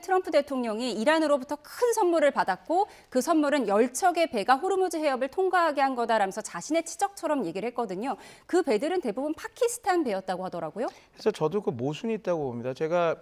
트럼프 대통령이 이란으로부터 큰 선물을 받았고 그 선물은 10척의 배가 호르무즈 해협을 통과하게 한 거다라면서 자신의 치적처럼 얘기를 했거든요. 그 배들은 대부분 파키스탄 배였다고 하더라고요. 그래서 저도 그 모순이 있다고 봅니다. 제가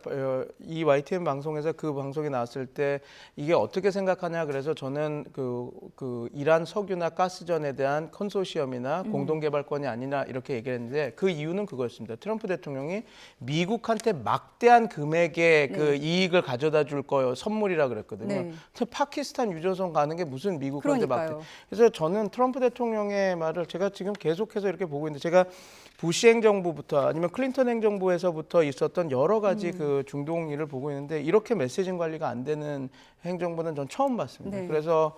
이 YTN 방송에서 그 방송이 나왔을 때 이게 어떻게 생각하냐 그래서 저는 그 이란 석유나 가스전에 대한 컨소시엄이나 공동개발권이 아니냐 이렇게 얘기했는데 그 이유는 그거였습니다. 트럼프 대통령이 미국한테 막대한 금액의 그 이익을 가져다 줄 거예요. 선물이라 그랬거든요. 네. 근데 파키스탄 유조선 가는 게 무슨 미국한테 그러니까요. 막대. 그래서 저는 트럼프 대통령의 말을 제가 지금 계속해서 이렇게 보고 있는데 제가 부시 행정부부터 아니면 클린턴 행정부에서부터 있었던 여러 가지 그 중동 일을 보고 있는데 이렇게 메시징 관리가 안 되는 행정부는 전 처음 봤습니다. 네. 그래서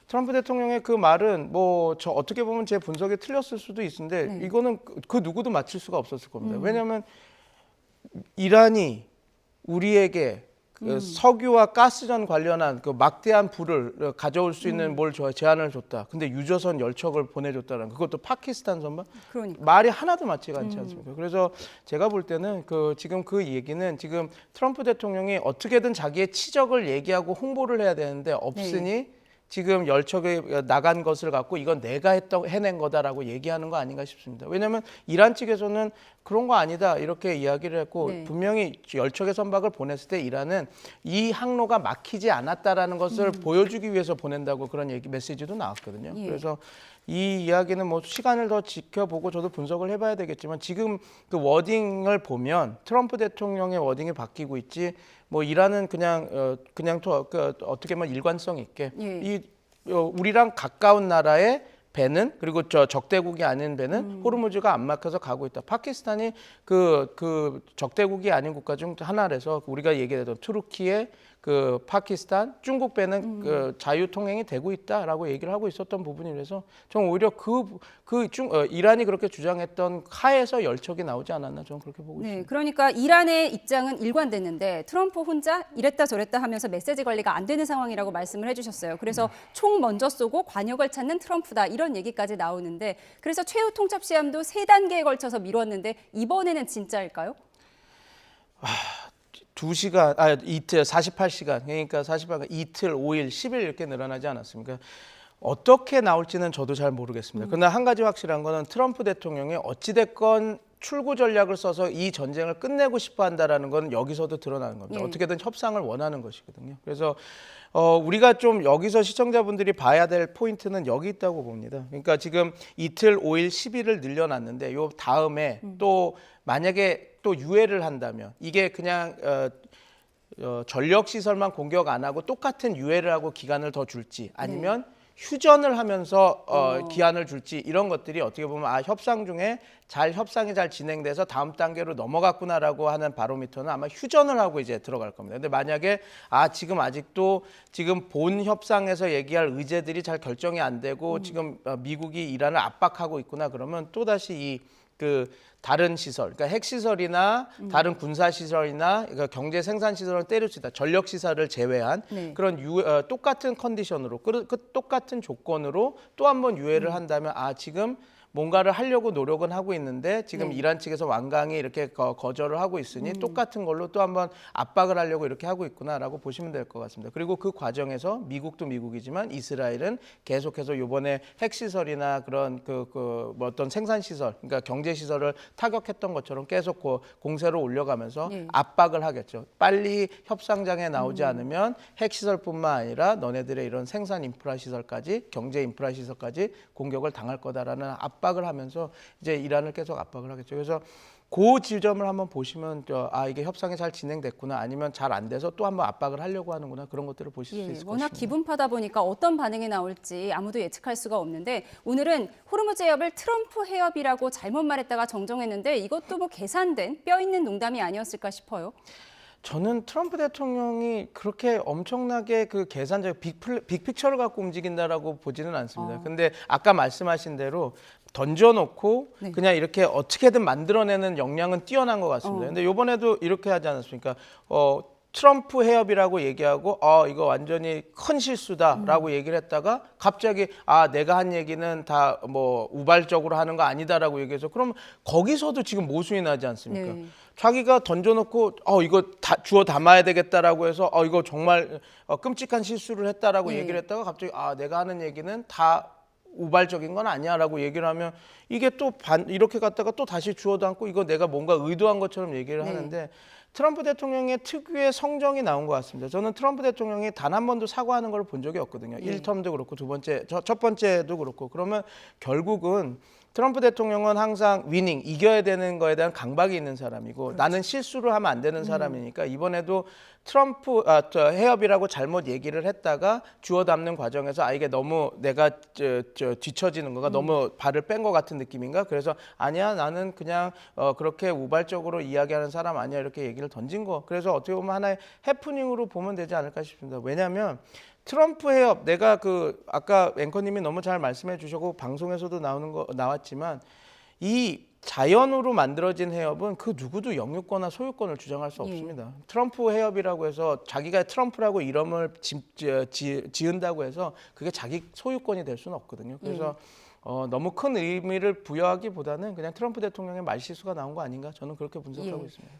트럼프 대통령의 그 말은 뭐 저 어떻게 보면 제 분석이 틀렸을 수도 있는데 네. 이거는 그 누구도 맞힐 수가 없었을 겁니다. 왜냐하면 이란이 우리에게 그 석유와 가스전 관련한 그 막대한 부를 가져올 수 있는 뭘 제안을 줬다. 근데 유조선 10척을 보내줬다는 그것도 파키스탄 선만 그러니까. 말이 하나도 맞지가 않지 않습니까? 그래서 제가 볼 때는 지금 그 얘기는 지금 트럼프 대통령이 어떻게든 자기의 치적을 얘기하고 홍보를 해야 되는데 없으니 지금 10척이 나간 것을 갖고 이건 내가 해낸 거다라고 얘기하는 거 아닌가 싶습니다. 왜냐하면 이란 측에서는 그런 거 아니다 이렇게 이야기를 했고 분명히 10척의 선박을 보냈을 때 이란은 이 항로가 막히지 않았다라는 것을 보여주기 위해서 보낸다고 그런 메시지도 나왔거든요. 그래서 이 이야기는 뭐 시간을 더 지켜보고 저도 분석을 해봐야 되겠지만 지금 그 워딩을 보면 트럼프 대통령의 워딩이 바뀌고 있지 뭐 이란은 그냥 어떻게 보면 일관성 있게 우리랑 가까운 나라의 배는 그리고 저 적대국이 아닌 배는 호르무즈가 안 막혀서 가고 있다. 파키스탄이 그 적대국이 아닌 국가 중 하나라서 우리가 얘기했던 투르키에 그 파키스탄, 중국 배는 그 자유 통행이 되고 있다라고 얘기를 하고 있었던 부분이라서 저는 오히려 이란이 그렇게 주장했던 하에서 10척이 나오지 않았나 저는 그렇게 보고 있습니다. 그러니까 이란의 입장은 일관됐는데 트럼프 혼자 이랬다 저랬다 하면서 메시지 관리가 안 되는 상황이라고 말씀을 해주셨어요. 그래서 총 먼저 쏘고 관역을 찾는 트럼프다 이런 얘기까지 나오는데 그래서 최후 통첩 시함도 3단계에 걸쳐서 미뤘는데 이번에는 진짜일까요? 2시간, 이틀, 48시간, 그러니까 48시간, 이틀, 5일, 10일 이렇게 늘어나지 않았습니까? 어떻게 나올지는 저도 잘 모르겠습니다. 그러나 한 가지 확실한 거는 트럼프 대통령이 어찌됐건 출구 전략을 써서 이 전쟁을 끝내고 싶어 한다는 건 여기서도 드러나는 겁니다. 어떻게든 협상을 원하는 것이거든요. 그래서 우리가 좀 여기서 시청자분들이 봐야 될 포인트는 여기 있다고 봅니다. 그러니까 지금 이틀, 5일, 10일을 늘려놨는데 요 다음에 또 만약에 또 유예를 한다면 이게 그냥 전력 시설만 공격 안 하고 똑같은 유예를 하고 기간을 더 줄지 아니면 휴전을 하면서 기한을 줄지 이런 것들이 어떻게 보면 협상 중에 협상이 잘 진행돼서 다음 단계로 넘어갔구나라고 하는 바로미터는 아마 휴전을 하고 이제 들어갈 겁니다. 근데 만약에 지금 아직도 지금 본 협상에서 얘기할 의제들이 잘 결정이 안 되고 지금 미국이 이란을 압박하고 있구나 그러면 또다시 다른 시설, 그러니까 핵시설이나 다른 군사시설이나 그러니까 경제 생산시설을 때릴 수 있다. 전력시설을 제외한 그런 똑같은 컨디션으로, 똑같은 조건으로 또 한 번 유예를 한다면 지금 뭔가를 하려고 노력은 하고 있는데 지금 이란 측에서 완강히 이렇게 거절을 하고 있으니 똑같은 걸로 또 한번 압박을 하려고 이렇게 하고 있구나라고 보시면 될 것 같습니다. 그리고 그 과정에서 미국도 미국이지만 이스라엘은 계속해서 이번에 핵시설이나 그런 뭐 어떤 생산시설, 그러니까 경제시설을 타격했던 것처럼 계속 공세로 올려가면서 압박을 하겠죠. 빨리 협상장에 나오지 않으면 핵시설뿐만 아니라 너네들의 이런 생산 인프라 시설까지, 경제 인프라 시설까지 공격을 당할 거다라는 압박을 하면서 이제 이란을 계속 압박을 하겠죠. 그래서 그 지점을 한번 보시면 이게 협상이 잘 진행됐구나 아니면 잘 안 돼서 또 한번 압박을 하려고 하는구나 그런 것들을 보실 수 있을 것입니다. 워낙 기분파다 보니까 어떤 반응이 나올지 아무도 예측할 수가 없는데 오늘은 호르무즈 해협을 트럼프 해협이라고 잘못 말했다가 정정했는데 이것도 뭐 계산된 뼈 있는 농담이 아니었을까 싶어요. 저는 트럼프 대통령이 그렇게 엄청나게 그 계산적 빅픽처를 갖고 움직인다라고 보지는 않습니다. 근데 아까 말씀하신 대로 던져놓고 그냥 이렇게 어떻게든 만들어내는 역량은 뛰어난 것 같습니다. 근데 이번에도 이렇게 하지 않았습니까? 트럼프 해협이라고 얘기하고 이거 완전히 큰 실수다라고 얘기를 했다가 갑자기 내가 한 얘기는 다 뭐 우발적으로 하는 거 아니다라고 얘기해서 그럼 거기서도 지금 모순이 나지 않습니까? 자기가 던져놓고 이거 주워 담아야 되겠다라고 해서 이거 정말 끔찍한 실수를 했다라고 예. 얘기를 했다가 갑자기 내가 하는 얘기는 다 우발적인 건 아니야라고 얘기를 하면 이게 또 이렇게 갔다가 또 다시 주워 담고 이거 내가 뭔가 의도한 것처럼 얘기를 네. 하는데 트럼프 대통령의 특유의 성정이 나온 것 같습니다. 저는 트럼프 대통령이 단 한 번도 사과하는 걸 본 적이 없거든요. 네. 1텀도 그렇고 첫 번째도 그렇고. 그러면 결국은 트럼프 대통령은 항상 위닝, 이겨야 되는 거에 대한 강박이 있는 사람이고 그렇죠. 나는 실수를 하면 안 되는 사람이니까 이번에도 해협이라고 잘못 얘기를 했다가 주워 담는 과정에서 이게 너무 내가 뒤처지는 거가 너무 발을 뺀 것 같은 느낌인가? 그래서 아니야, 나는 그냥 그렇게 우발적으로 이야기하는 사람 아니야, 이렇게 얘기를 던진 거. 그래서 어떻게 보면 하나의 해프닝으로 보면 되지 않을까 싶습니다. 왜냐하면 트럼프 해협, 내가 아까 앵커님이 너무 잘 말씀해 주셨고 방송에서도 나왔지만 이 자연으로 만들어진 해협은 그 누구도 영유권이나 소유권을 주장할 수 없습니다. 트럼프 해협이라고 해서 자기가 트럼프라고 이름을 지은다고 해서 그게 자기 소유권이 될 수는 없거든요. 그래서 너무 큰 의미를 부여하기보다는 그냥 트럼프 대통령의 말실수가 나온 거 아닌가, 저는 그렇게 분석하고 있습니다.